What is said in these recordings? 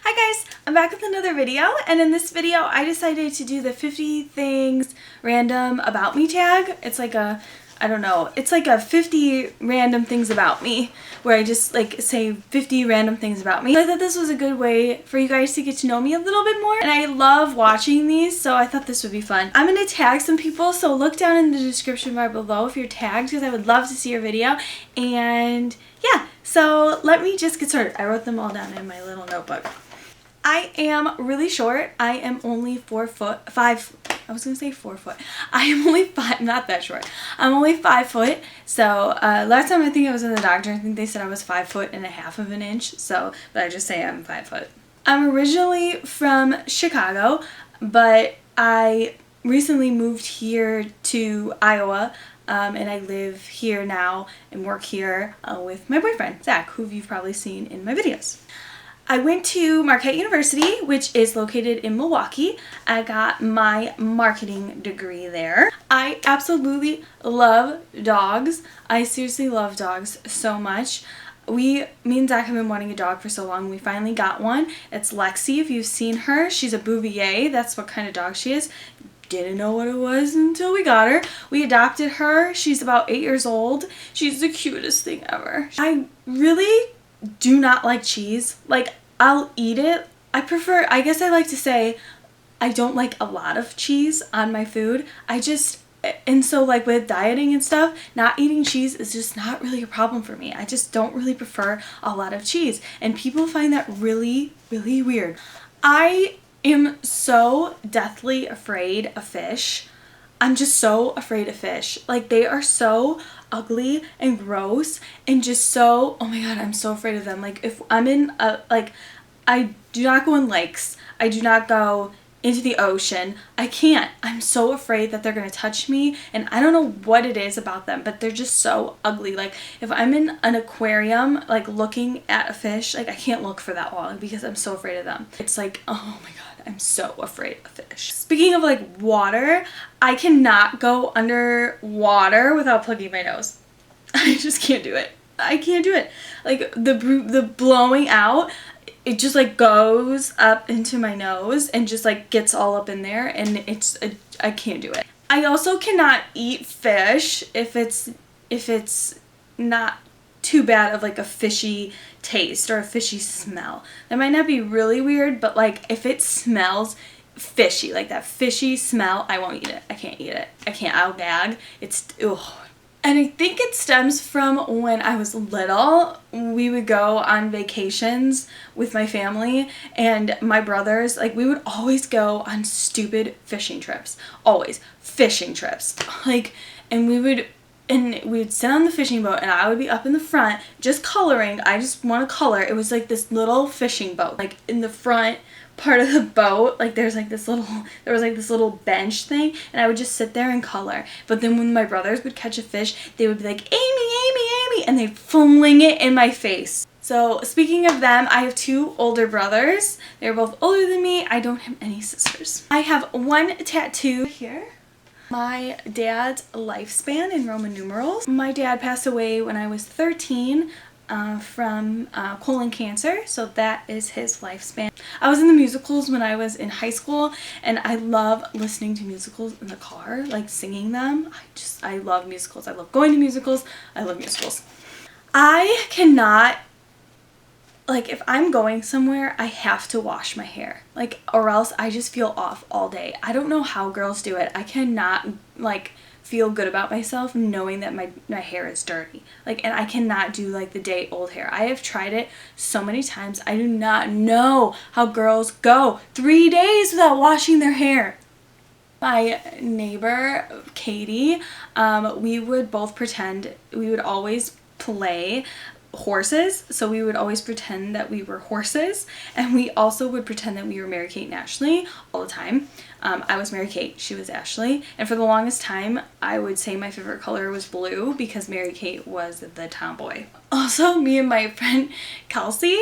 Hi guys, I'm back with another video, and in this video I decided to do the 50 things random about me tag. It's like a, I don't know, it's like a 50 random things about me where I just like say 50 random things about me. So I thought this was a good way for you guys to get to know me a little bit more, and I love watching these, so I thought this would be fun. I'm going to tag some people, so look down in the description bar below if you're tagged because I would love to see your video. And yeah, so let me just get started. I wrote them all down in my little notebook. I am really short. I am only 4 foot, 5, I was gonna say 4 foot. I am only 5, not that short. I'm only 5 foot. So last time I think I was in the doctor, I think they said I was 5 foot and a half of an inch. So, but I just say I'm 5 foot. I'm originally from Chicago, but I recently moved here to Iowa. And I live here now and work here with my boyfriend, Zach, who you've probably seen in my videos. I went to Marquette University, which is located in Milwaukee. I got my marketing degree there. I absolutely love dogs. I seriously love dogs so much. Me and Zach have been wanting a dog for so long. We finally got one. It's Lexi, if you've seen her. She's a Bouvier. That's what kind of dog she is. Didn't know what it was until we got her. We adopted her. She's about 8 years old. She's the cutest thing ever. I really do not like cheese. Like, I'll eat it. I guess I like to say I don't like a lot of cheese on my food. And so like with dieting and stuff, not eating cheese is just not really a problem for me. I just don't really prefer a lot of cheese. And people find that really, really weird. I am so deathly afraid of fish. I'm just so afraid of fish. Like, they are so ugly and gross and just so, oh my god, I'm so afraid of them. Like, if I'm in I do not go in lakes. I do not go into the ocean. I can't. I'm so afraid that they're gonna touch me, and I don't know what it is about them, but they're just so ugly. Like, if I'm in an aquarium like looking at a fish, like, I can't look for that long because I'm so afraid of them. It's like, oh my god, I'm so afraid of fish. Speaking of like water, I cannot go underwater without plugging my nose. I just can't do it. I can't do it. Like, the blowing out, it just like goes up into my nose and just like gets all up in there, and I can't do it. I also cannot eat fish if it's not too bad of like a fishy taste or a fishy smell. That might not be really weird, but like if it smells fishy, like that fishy smell, I won't eat it. I can't eat it. I can't. I'll gag. It's ugh. And I think it stems from when I was little. We would go on vacations with my family and my brothers. Like, we would always go on stupid fishing trips. Always. Fishing trips. Like, and we would sit on the fishing boat, and I would be up in the front just coloring. I just want to color. It was like this little fishing boat. Like, in the front part of the boat, like there was like this little bench thing, and I would just sit there and color. But then when my brothers would catch a fish, they would be like, Amy, Amy, Amy, and they'd fling it in my face. So speaking of them, I have 2 older brothers. They're both older than me. I don't have any sisters. I have one tattoo here. My dad's lifespan in Roman numerals. My dad passed away when I was 13 from colon cancer, so that is his lifespan. I was in the musicals when I was in high school, and I love listening to musicals in the car, like singing them. I love musicals. I love going to musicals. I love musicals. I cannot, like, if I'm going somewhere, I have to wash my hair, like, or else I just feel off all day. I don't know how girls do it. I cannot, like, feel good about myself knowing that my hair is dirty. Like, and I cannot do like the day old hair. I have tried it so many times. I do not know how girls go 3 days without washing their hair. My neighbor, Katie, we would both pretend, we would always play horses, so we would always pretend that we were horses, and we also would pretend that we were Mary Kate and Ashley all the time. I was Mary Kate, she was Ashley, and for the longest time I would say my favorite color was blue because Mary Kate was the tomboy. Also, me and my friend Kelsey,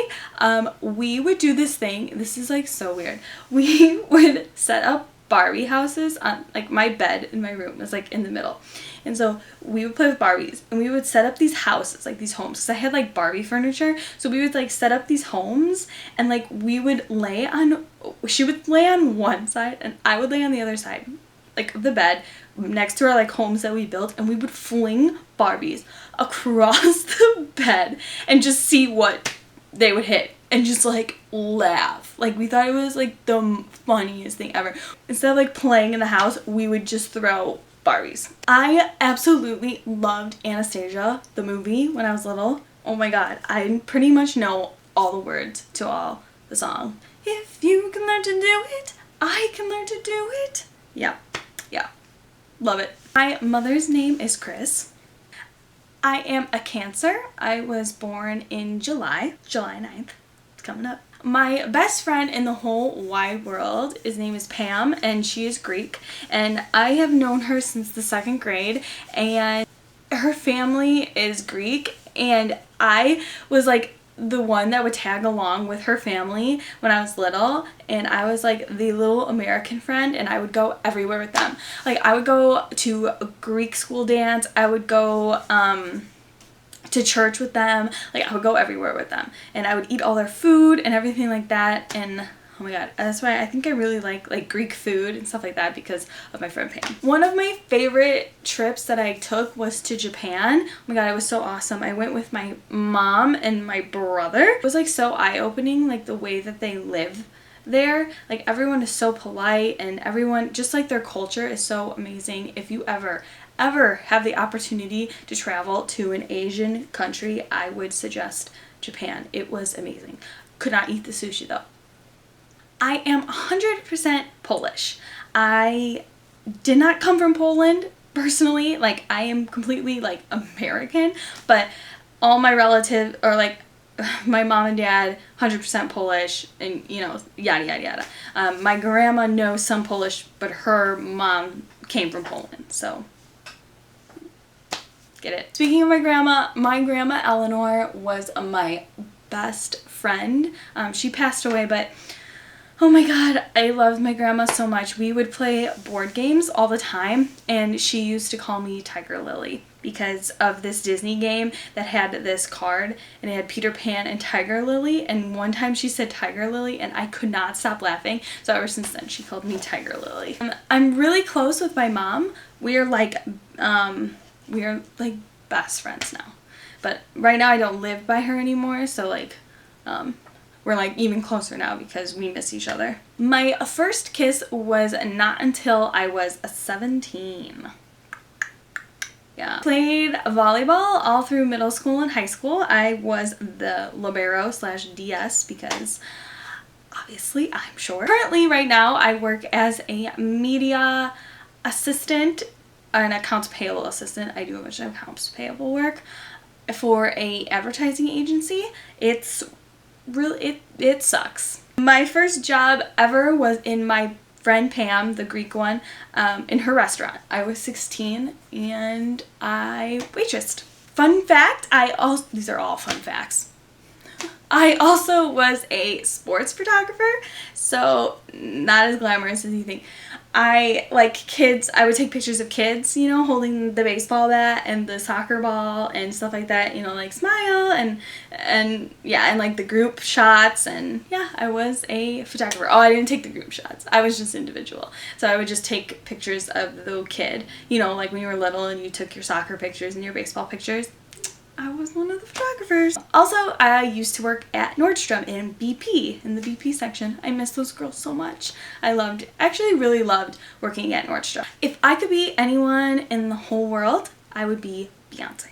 we would do this thing. This is like so weird. We would set up Barbie houses on, like, my bed in my room was like in the middle, and so we would play with Barbies, and we would set up these houses, like these homes, because I had like Barbie furniture, so we would like set up these homes, and like we would lay on, she would lay on one side and I would lay on the other side, like the bed next to our like homes that we built, and we would fling Barbies across the bed and just see what they would hit and just like laugh. Like, we thought it was like the funniest thing ever. Instead of like playing in the house, we would just throw Barbies. I absolutely loved Anastasia, the movie, when I was little. Oh my god, I pretty much know all the words to all the song. If you can learn to do it, I can learn to do it. Yeah, yeah, love it. My mother's name is Chris. I am a Cancer. I was born in July 9th. It's coming up. My best friend in the whole wide world, his name is Pam, and she is Greek, and I have known her since the 2nd grade, and her family is Greek, and I was like the one that would tag along with her family when I was little, and I was like the little American friend, and I would go everywhere with them. Like, I would go to a Greek school dance, I would go to church with them, like I would go everywhere with them, and I would eat all their food and everything like that, and oh my god, that's why I think I really like Greek food and stuff like that, because of my friend Pam. One of my favorite trips that I took was to Japan. Oh my god, it was so awesome. I went with my mom and my brother. It was like so eye-opening, like the way that they live there. Like, everyone is so polite, and everyone, just like their culture is so amazing. If you ever have the opportunity to travel to an Asian country, I would suggest Japan. It was amazing. Could not eat the sushi though. I am 100% Polish. I did not come from Poland personally. Like, I am completely like American, but all my relatives are like my mom and dad 100% Polish, and you know, yada yada yada. My grandma knows some Polish, but her mom came from Poland, so get it. Speaking of my grandma Eleanor was my best friend. She passed away, but oh my god, I loved my grandma so much. We would play board games all the time, and she used to call me Tiger Lily because of this Disney game that had this card, and it had Peter Pan and Tiger Lily, and one time she said Tiger Lily and I could not stop laughing, so ever since then she called me Tiger Lily. I'm really close with my mom. We are like best friends now, but right now I don't live by her anymore, so like we're like even closer now because we miss each other. My first kiss was not until I was 17. Yeah. Played volleyball all through middle school and high school. I was the libero / DS because obviously I'm short. Currently right now I work as a media assistant, an accounts payable assistant. I do a bunch of accounts payable work for a advertising agency. It's really, it sucks. My first job ever was in my friend Pam, the Greek one, in her restaurant. I was 16 and I waitressed. Fun fact, these are all fun facts. I also was a sports photographer, so not as glamorous as you think. I like kids. I would take pictures of kids, you know, holding the baseball bat and the soccer ball and stuff like that, you know, like smile and yeah, and like the group shots, and yeah, I was a photographer. Oh, I didn't take the group shots. I was just individual. So I would just take pictures of the kid, you know, like when you were little and you took your soccer pictures and your baseball pictures. I was one of the photographers. Also, I used to work at Nordstrom in BP, in the BP section. I miss those girls so much. Actually really loved working at Nordstrom. If I could be anyone in the whole world, I would be Beyonce.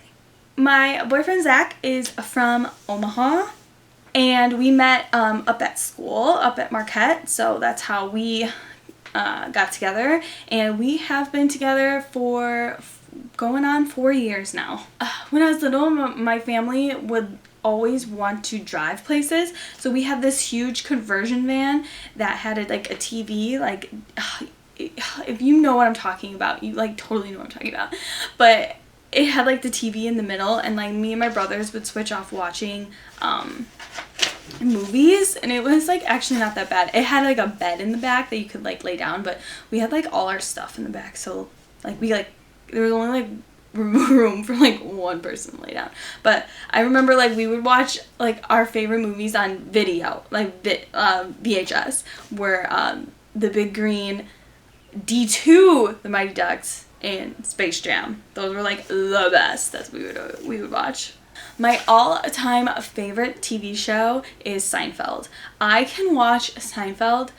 My boyfriend Zach is from Omaha, and we met up at school, up at Marquette, so that's how we got together, and we have been together for going on 4 years now. When I was little, my family would always want to drive places, so we had this huge conversion van that had like a TV, like if you know what I'm talking about, you like totally know what I'm talking about, but it had like the TV in the middle, and like me and my brothers would switch off watching movies, and it was like actually not that bad. It had like a bed in the back that you could like lay down, but we had like all our stuff in the back, so like we like there was only like room for like one person to lay down. But I remember like we would watch like our favorite movies on video, like VHS, where The Big Green, D2, The Mighty Ducks, and Space Jam. Those were like the best. That's what we would watch. My all-time favorite TV show is Seinfeld. I can watch Seinfeld.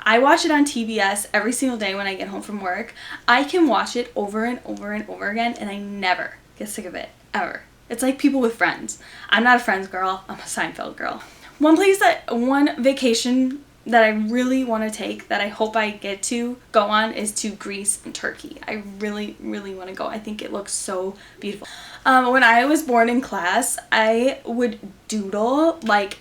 I watch it on TBS every single day when I get home from work. I can watch it over and over and over again, and I never get sick of it, ever. It's like people with Friends. I'm not a Friends girl. I'm a Seinfeld girl. One vacation that I really want to take, that I hope I get to go on, is to Greece and Turkey. I really, really want to go. I think it looks so beautiful. When I was bored in class, I would doodle like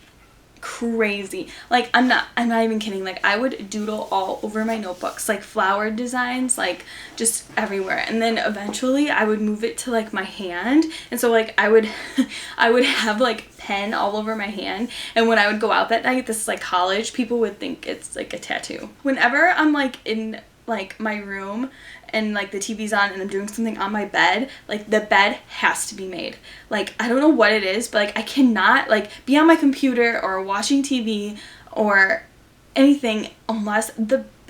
crazy. Like I'm not even kidding. Like I would doodle all over my notebooks, like flower designs, like just everywhere. And then eventually I would move it to like my hand, and so like I would have like pen all over my hand, and when I would go out that night, this is like college, people would think it's like a tattoo. Whenever I'm like in like my room and like the TV's on and I'm doing something on my bed, like the bed has to be made. Like I don't know what it is, but like I cannot like be on my computer or watching TV or anything unless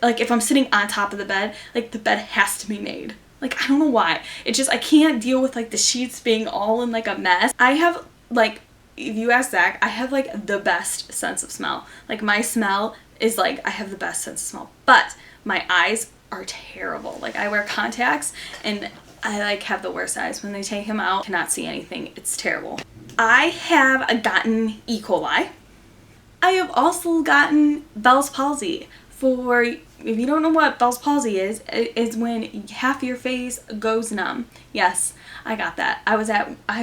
like if I'm sitting on top of the bed, like the bed has to be made. Like I don't know why. It's just I can't deal with like the sheets being all in like a mess. I have like, if you ask Zach, I have like the best sense of smell. Like my smell is like, I have the best sense of smell, but my eyes are terrible. Like I wear contacts and I like have the worst eyes. When they take them out, I cannot see anything. It's terrible. I have gotten E. coli. I have also gotten Bell's palsy. For, if you don't know what Bell's palsy is, it's when half your face goes numb. Yes, I got that. I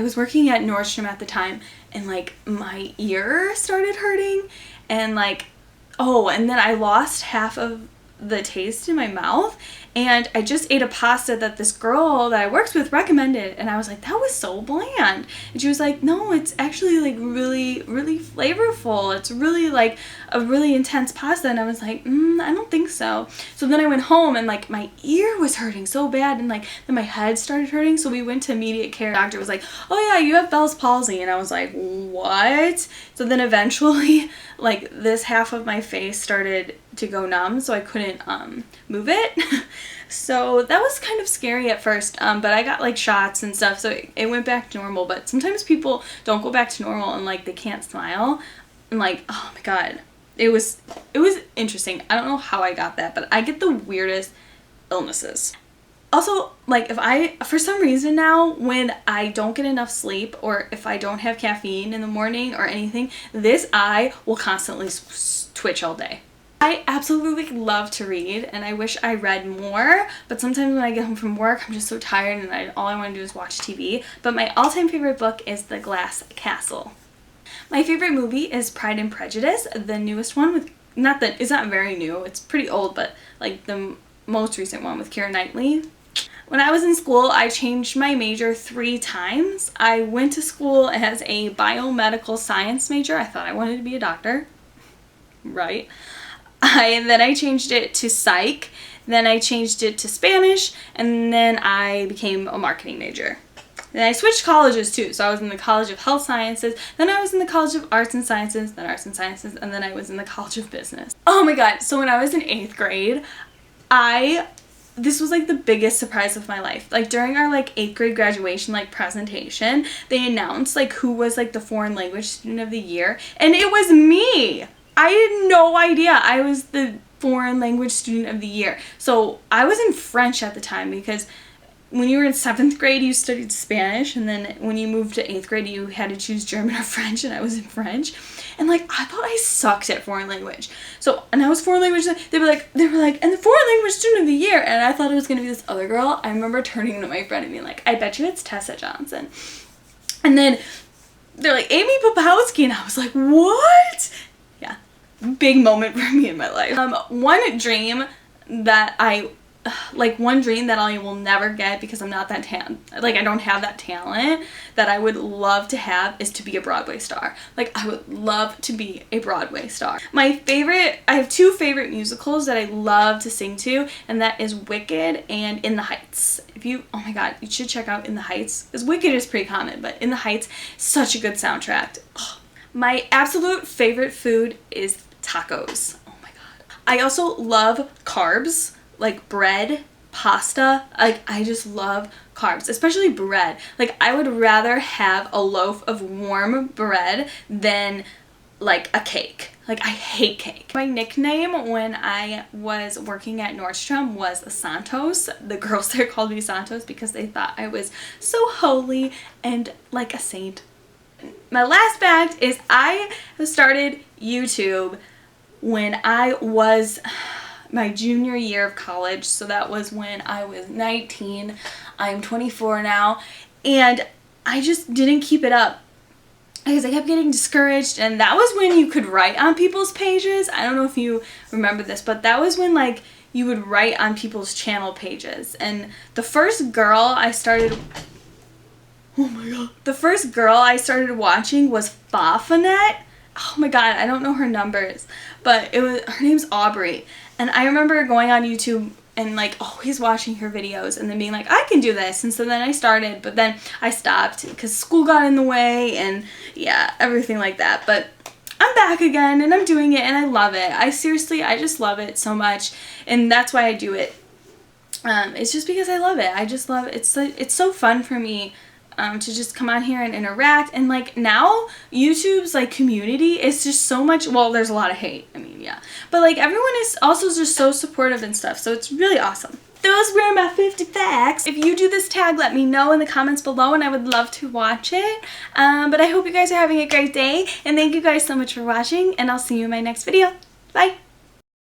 was working at Nordstrom at the time, and like my ear started hurting, and like, oh, and then I lost half of the taste in my mouth, and I just ate a pasta that this girl that I worked with recommended, and I was like, that was so bland. And she was like, no, it's actually like really, really flavorful. It's really like a really intense pasta. And I was like, I don't think so. So then I went home, and like my ear was hurting so bad, and like then my head started hurting. So we went to immediate care. The doctor was like, oh yeah, you have Bell's palsy. And I was like, what? So then eventually like this half of my face started to go numb, so I couldn't move it. So that was kind of scary at first, but I got like shots and stuff, so it went back to normal. But sometimes people don't go back to normal and like they can't smile, and like, oh my god, it was interesting. I don't know how I got that, but I get the weirdest illnesses. Also, like for some reason now, when I don't get enough sleep, or if I don't have caffeine in the morning or anything, this eye will constantly twitch all day. I absolutely love to read, and I wish I read more, but sometimes when I get home from work, I'm just so tired, and all I want to do is watch TV. But my all-time favorite book is The Glass Castle. My favorite movie is Pride and Prejudice, the newest one with, it's not very new, it's pretty old, but like the most recent one with Keira Knightley. When I was in school, I changed my major 3 times. I went to school as a biomedical science major. I thought I wanted to be a doctor, right? Then I changed it to psych, then I changed it to Spanish, and then I became a marketing major. Then I switched colleges too, so I was in the College of Health Sciences, then I was in the College of Arts and Sciences, then Arts and Sciences, and then I was in the College of Business. Oh my god, so when I was in 8th grade, this was like the biggest surprise of my life. Like during our like 8th grade graduation like presentation, they announced like who was like the foreign language student of the year, and it was me! I had no idea I was the foreign language student of the year. So I was in French at the time, because when you were in 7th grade you studied Spanish, and then when you moved to 8th grade you had to choose German or French, and I was in French. And like I thought I sucked at foreign language. So, and I was foreign language, they were like, and the foreign language student of the year, and I thought it was gonna be this other girl. I remember turning to my friend and being like, I bet you it's Tessa Johnson. And then they're like, amypopowski, and I was like, what? Yeah, big moment for me in my life. One dream that I like one dream that I will never get because I'm not that like I don't have that talent, that I would love to have is to be a Broadway star. Like I would love to be a Broadway star. My favorite, I have two favorite musicals that I love to sing to, and that is Wicked and In the Heights. If you, oh my god, you should check out In the Heights, because Wicked is pretty common, but In the Heights, such a good soundtrack. Oh. My absolute favorite food is tacos. Oh my god. I also love carbs, like bread, pasta. Like I just love carbs, especially bread. Like I would rather have a loaf of warm bread than like a cake. Like I hate cake. My nickname when I was working at Nordstrom was Santos. The girls there called me Santos because they thought I was so holy and like a saint. My last fact is I started YouTube when I was my junior year of college, so that was when I was 19. I'm 24 now, and I just didn't keep it up because I kept getting discouraged, and that was when you could write on people's pages. I don't know if you remember this, but that was when like you would write on people's channel pages, and the first girl I started watching was Fafanet. Oh my god, I don't know her numbers, but her name's Aubrey. And I remember going on YouTube and like always watching her videos and then being like, I can do this. And so then I started, but then I stopped because school got in the way and yeah, everything like that. But I'm back again and I'm doing it and I love it. I just love it so much, and that's why I do it. It's just because I love it. I just love it. It's so fun for me to just come on here and interact, and like now YouTube's like community is just so much, well, there's a lot of hate, I mean, yeah, but like everyone is also just so supportive and stuff, so it's really awesome. Those were my 50 facts. If you do this tag, let me know in the comments below and I would love to watch it. But I hope you guys are having a great day, and thank you guys so much for watching, and I'll see you in my next video. Bye!